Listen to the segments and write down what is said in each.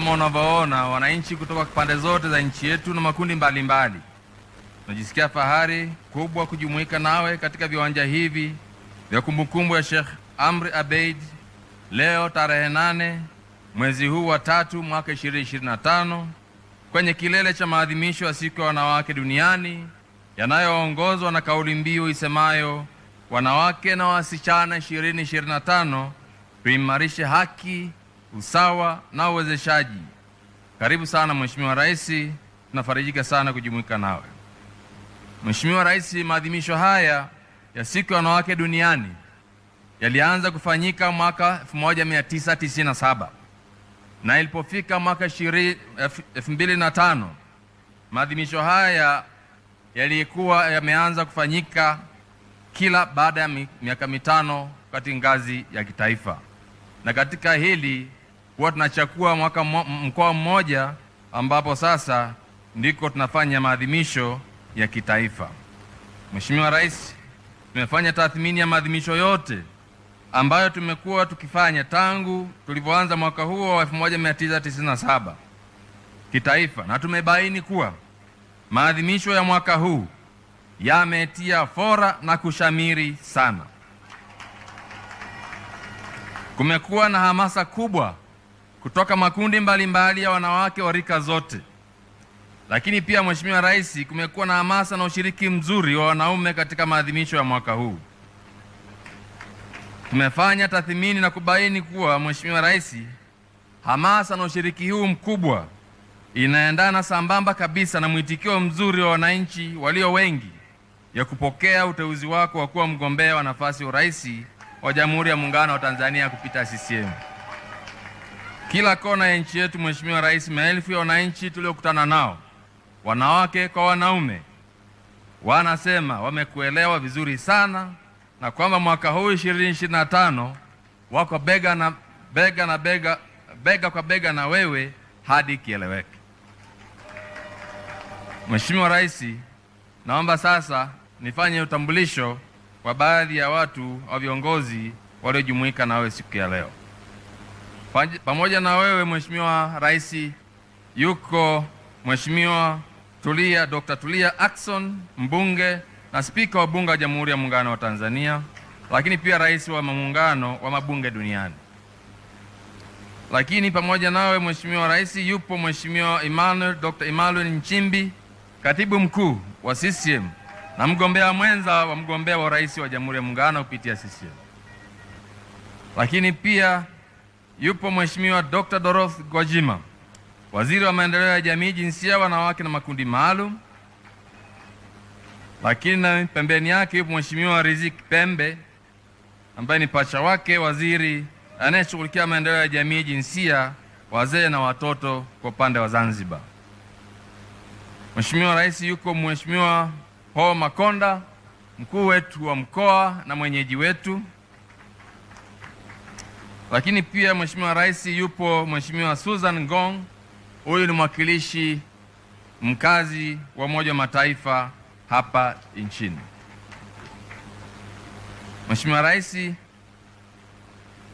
Kama unavyoona, wananchi kutoka pande zote za nchi yetu na makundi mbalimbali, najisikia fahari kubwa kujumuika nawe katika viwanja hivi vya kumbukumbu ya Sheikh Amri Abeid leo tarehe 8 mwezi huu wa 3 mwaka 2025 kwenye kilele cha maadhimisho ya siku ya wanawake duniani yanayoongozwa na kauli mbiu isemayo wanawake na wasichana 2025 tuimarishe haki, usawa na uwezeshaji. Karibu sana Mheshimiwa Rais, tunafarijika sana kujumuika nawe. Mheshimiwa Rais, maadhimisho haya ya siku ya wanawake duniani yalianza kufanyika mwaka 1997 na ilipofika mwaka 2005 maadhimisho haya yalikuwa yameanza kufanyika kila baada ya miaka 5 katika ngazi ya kitaifa, na katika hili huwa tunachukua mkoa mmoja ambapo sasa ndiko tunafanya maadhimisho ya kitaifa. Mheshimiwa Rais, tumefanya tathmini ya maadhimisho yote ambayo tumekuwa tukifanya tangu tulipoanza mwaka huo wa 1997 kitaifa, na tumebaini kuwa maadhimisho ya mwaka huu yametia fora na kushamiri sana. Kumekuwa na hamasa kubwa kutoka makundi mbalimbali ya wanawake wa rika zote, lakini pia Mheshimiwa Rais, kumekuwa na hamasa na ushiriki mzuri wa wanaume katika maadhimisho ya mwaka huu. Tumefanya tathmini na kubaini kuwa Mheshimiwa Rais, hamasa na ushiriki huu mkubwa inaendana sambamba kabisa na mwitikio mzuri wa wananchi walio wengi ya kupokea uteuzi wako wa kuwa mgombea wa nafasi ya urais wa Jamhuri ya Muungano wa Tanzania kupita CCM. Kila kona ya nchi yetu Mheshimiwa Rais, maelfu ya wananchi tuliokutana nao, wanawake kwa wanaume, wanasema wamekuelewa vizuri sana na kwamba mwaka huu 2025 wako bega kwa bega na wewe hadi kieleweke. Mheshimiwa Rais, naomba sasa nifanye utambulisho kwa baadhi ya watu au viongozi waliojumuika na wewe siku ya leo. Pamoja na wewe Mheshimiwa Rais, yuko Mheshimiwa Dr. Tulia Ackson, mbunge na spika wa bunge wa Jamhuri ya Muungano wa Tanzania, lakini pia rais wa muungano wa mabunge duniani. Lakini pamoja nawe Mheshimiwa Rais, yupo Mheshimiwa Dr. Emmanuel Nchimbi, katibu mkuu wa CCM na mgombea mwenza wa mgombea wa rais wa Jamhuri ya Muungano kupitia CCM. Lakini pia yupo Mheshimiwa Dr. Dorothy Gwajima, waziri wa maendeleo ya jamii, jinsia, wanawake na makundi maalum. Lakini pembeni yake yupo Mheshimiwa Riziki Pembe ambaye ni pacha wake, waziri anayeshughulikia maendeleo ya jamii, jinsia, wazee na watoto kwa upande wa Zanzibar. Mheshimiwa Rais, yuko Mheshimiwa Paul Makonda, mkuu wetu wa mkoa na mwenyeji wetu. Lakini pia Mheshimiwa Rais, yupo Mheshimiwa Susan Ngong, huyu ni mwakilishi mkazi wa Umoja wa Mataifa hapa nchini. Mheshimiwa Rais,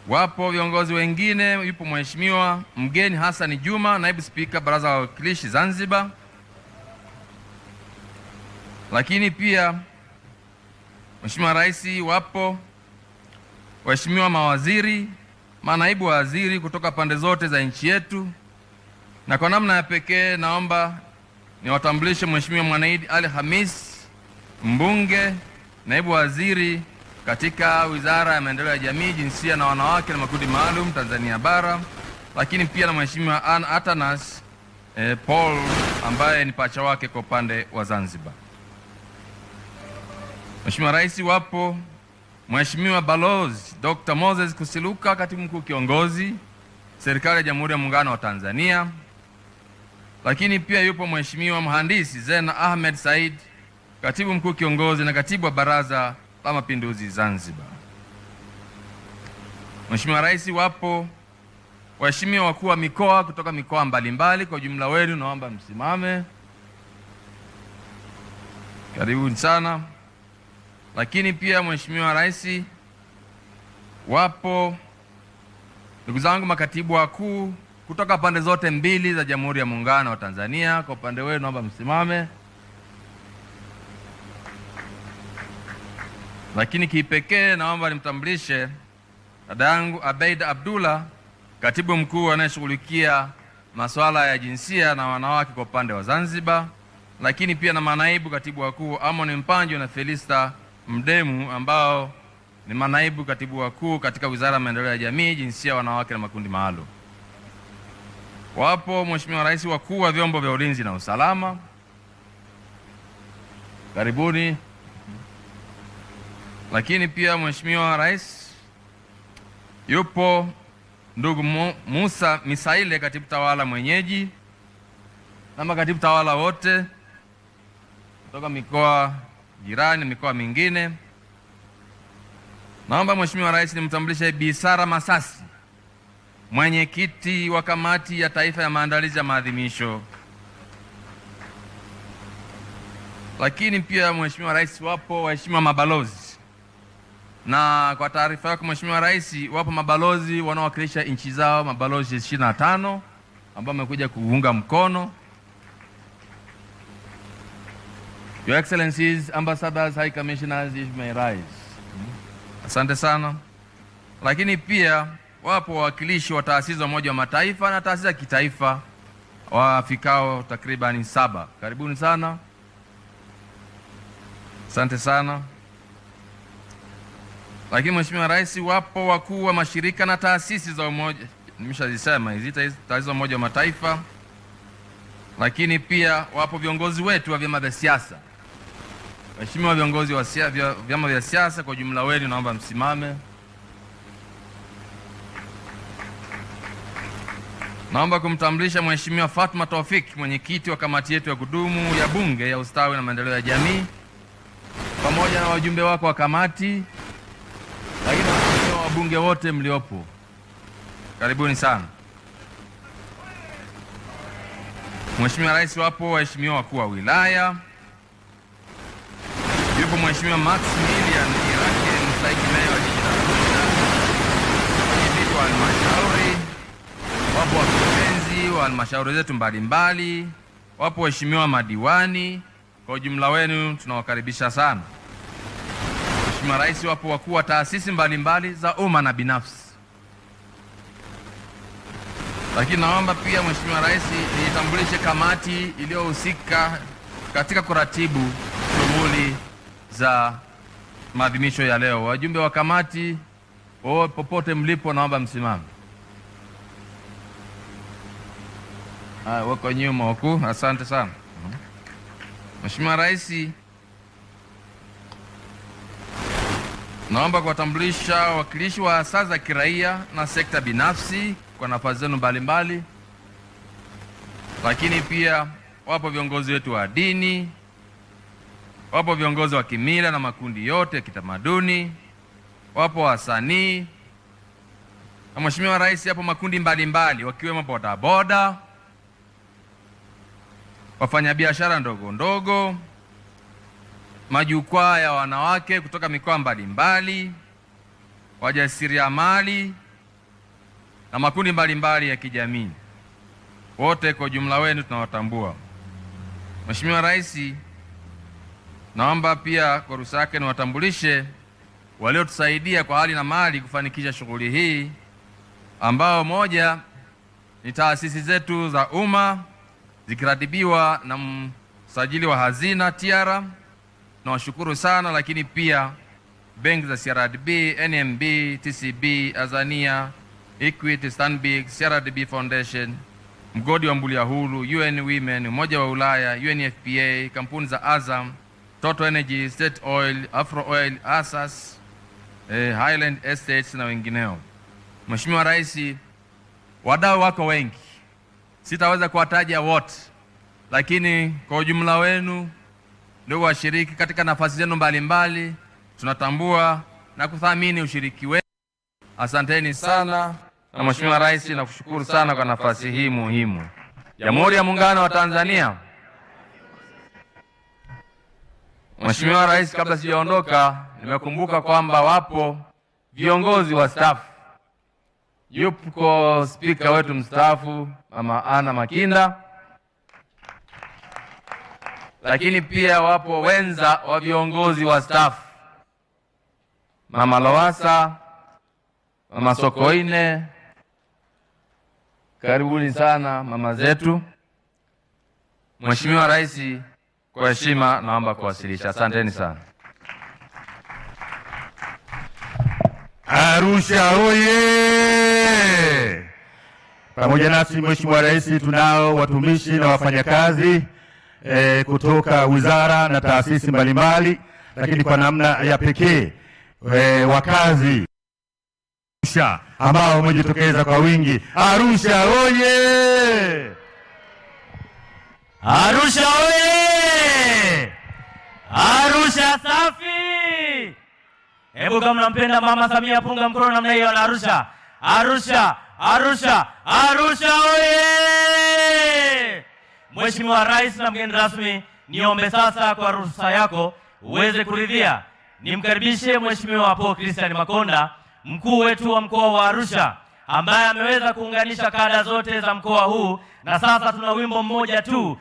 wapo viongozi wengine, yupo Mheshimiwa Mgeni Hassan Juma, naibu spika Baraza la Wawakilishi Zanzibar. Lakini pia Mheshimiwa Rais, wapo waheshimiwa mawaziri, manaibu waziri kutoka pande zote za nchi yetu, na kwa namna ya pekee naomba niwatambulishe Mheshimiwa Mwanaidi Ali Hamis, mbunge, naibu waziri katika Wizara ya Maendeleo ya Jamii, Jinsia na Wanawake na Makundi Maalum Tanzania Bara, lakini pia na Mheshimiwa Ann Atanas Paul ambaye ni pacha wake kwa upande wa Zanzibar. Mheshimiwa Rais, wapo Mheshimiwa Balozi Dr. Moses Kusiluka, katibu mkuu kiongozi serikali ya Jamhuri ya Muungano wa Tanzania. Lakini pia yupo Mheshimiwa Mhandisi Zena Ahmed Said, katibu mkuu kiongozi na katibu wa Baraza la Mapinduzi Zanzibar. Mheshimiwa Rais, wapo waheshimiwa wakuu wa mikoa kutoka mikoa mbalimbali. Kwa jumla wenu naomba msimame. Karibuni sana. Lakini pia Mheshimiwa Rais, wapo ndugu zangu makatibu wakuu kutoka pande zote mbili za Jamhuri ya Muungano wa Tanzania. Kwa upande wenu naomba msimame. Lakini kipekee naomba nimtambulishe dada yangu Abeida Abdullah, katibu mkuu anayeshughulikia masuala ya jinsia na wanawake kwa upande wa Zanzibar, lakini pia na manaibu katibu wakuu Amon Mpanjo na Felista Mdemu ambao ni manaibu katibu wakuu katika Wizara ya Maendeleo ya Jamii, Jinsia, Wanawake na Makundi Maalum. Wapo Mheshimiwa Rais, wakuu wa vyombo vya ulinzi na usalama, karibuni. Lakini pia Mheshimiwa Rais, yupo ndugu Musa Misaile, katibu tawala mwenyeji, na makatibu tawala wote kutoka mikoa jirani, mikoa mingine. Naomba Mheshimiwa Rais nimtambulishe Bi Sara Masasi, mwenyekiti wa Kamati ya Taifa ya Maandalizi ya Maadhimisho. Lakini pia Mheshimiwa Rais, wapo waheshimiwa mabalozi, na kwa taarifa yako Mheshimiwa Rais, wapo mabalozi wanaowakilisha nchi zao, mabalozi 25 ambao wamekuja kuunga mkono. Your Excellencies, Ambassadors, High Commissioners, if may rise. Asante sana. Lakini pia wapo wawakilishi wa taasisi za Umoja wa Mataifa na taasisi za kitaifa wafikao takribani 7. Karibuni sana. Asante sana. Lakini Mheshimiwa Rais, wapo wakuu wa mashirika na taasisi za umoja, nimeshazisema hizi taasisi za Umoja wa Mataifa. Lakini pia wapo viongozi wetu wa vyama vya siasa. Mheshimiwa viongozi wa vyama vya siasa kwa jumla wenu naomba msimame. Naomba kumtambulisha Mheshimiwa Fatma Taufik, mwenyekiti wa kamati yetu ya kudumu ya Bunge ya Ustawi na Maendeleo ya Jamii, pamoja na wajumbe wako wa kamati, lakini na wabunge wote mliopo. Karibuni sana. Mheshimiwa Rais, wapo waheshimiwa wakuu wa wilaya. Yupo Mheshimiwa Maximilian Irake Msaiki, meya wa jiji la Arusha, mwenyekiti wa halmashauri. Wapo wakurugenzi wa halmashauri zetu mbalimbali. Wapo waheshimiwa madiwani. Kwa ujumla wenu tunawakaribisha sana. Mheshimiwa Rais, wapo wakuu wa taasisi mbalimbali za umma na binafsi. Lakini naomba pia Mheshimiwa Rais nitambulishe kamati iliyohusika katika kuratibu shughuli za maadhimisho ya leo. Wajumbe wa kamati popote mlipo naomba msimame. Wako nyuma wakuu. Asante sana. Mheshimiwa Rais, naomba kuwatambulisha wawakilishi wa asasi za kiraia na sekta binafsi kwa nafasi zenu mbalimbali. Lakini pia wapo viongozi wetu wa dini, wapo viongozi wa kimila na makundi yote ya kitamaduni, wapo wasanii. Na Mheshimiwa Rais, hapo makundi mbalimbali wakiwemo bodaboda, wafanyabiashara ndogo ndogo, majukwaa ya wanawake kutoka mikoa mbalimbali, wajasiriamali na makundi mbalimbali ya kijamii. Wote kwa jumla wenu tunawatambua. Mheshimiwa Rais, naomba pia kwa ruhusa yake niwatambulishe waliotusaidia kwa hali na mali kufanikisha shughuli hii, ambao moja ni taasisi zetu za umma zikiratibiwa na msajili wa hazina TIARA, nawashukuru sana. Lakini pia benki za CRDB, NMB, TCB, Azania, Equity, Stanbic, CRDB Foundation, mgodi wa Mbulia Hulu, UN Women, Umoja wa Ulaya, UNFPA, kampuni za Azam, Total Energy, State Oil, Afro Oil, Asas, Highland Estates na wengineo. Mheshimiwa Rais, wadau wako wengi, sitaweza kuwataja wote, lakini kwa ujumla wenu ndio washiriki katika nafasi zenu mbalimbali, tunatambua na kuthamini ushiriki wenu. Asanteni sana. Na Mheshimiwa Rais, nakushukuru sana kwa nafasi hii muhimu. Jamhuri ya Muungano wa Tanzania. Mheshimiwa Rais, kabla sijaondoka, nimekumbuka kwamba wapo viongozi wa staff yupo spika wetu mstaafu Mama Ana Makinda, lakini pia wapo wenza wa viongozi wa staff, Mama Lowassa, Mama Sokoine. Karibuni sana mama zetu. Mheshimiwa Rais, kwa heshima naomba kuwasilisha. Asanteni sana. Arusha oye! Pamoja nasi Mheshimiwa Rais, tunao watumishi na wafanyakazi kutoka wizara na taasisi mbalimbali, lakini kwa namna ya pekee wakazi Arusha ambao wamejitokeza kwa wingi. Arusha oye! Arusha oye! Arusha safi! Hebu kama mnampenda Mama Samia punga mkono namna hiyo na Arusha. Arusha, Arusha, Arusha oye! Mheshimiwa Rais na mgeni rasmi, niombe sasa kwa ruhusa yako uweze kuridhia nimkaribishe Mheshimiwa Paul Christian Makonda, mkuu wetu wa mkoa wa Arusha, ambaye ameweza kuunganisha kada zote za mkoa huu, na sasa tuna wimbo mmoja tu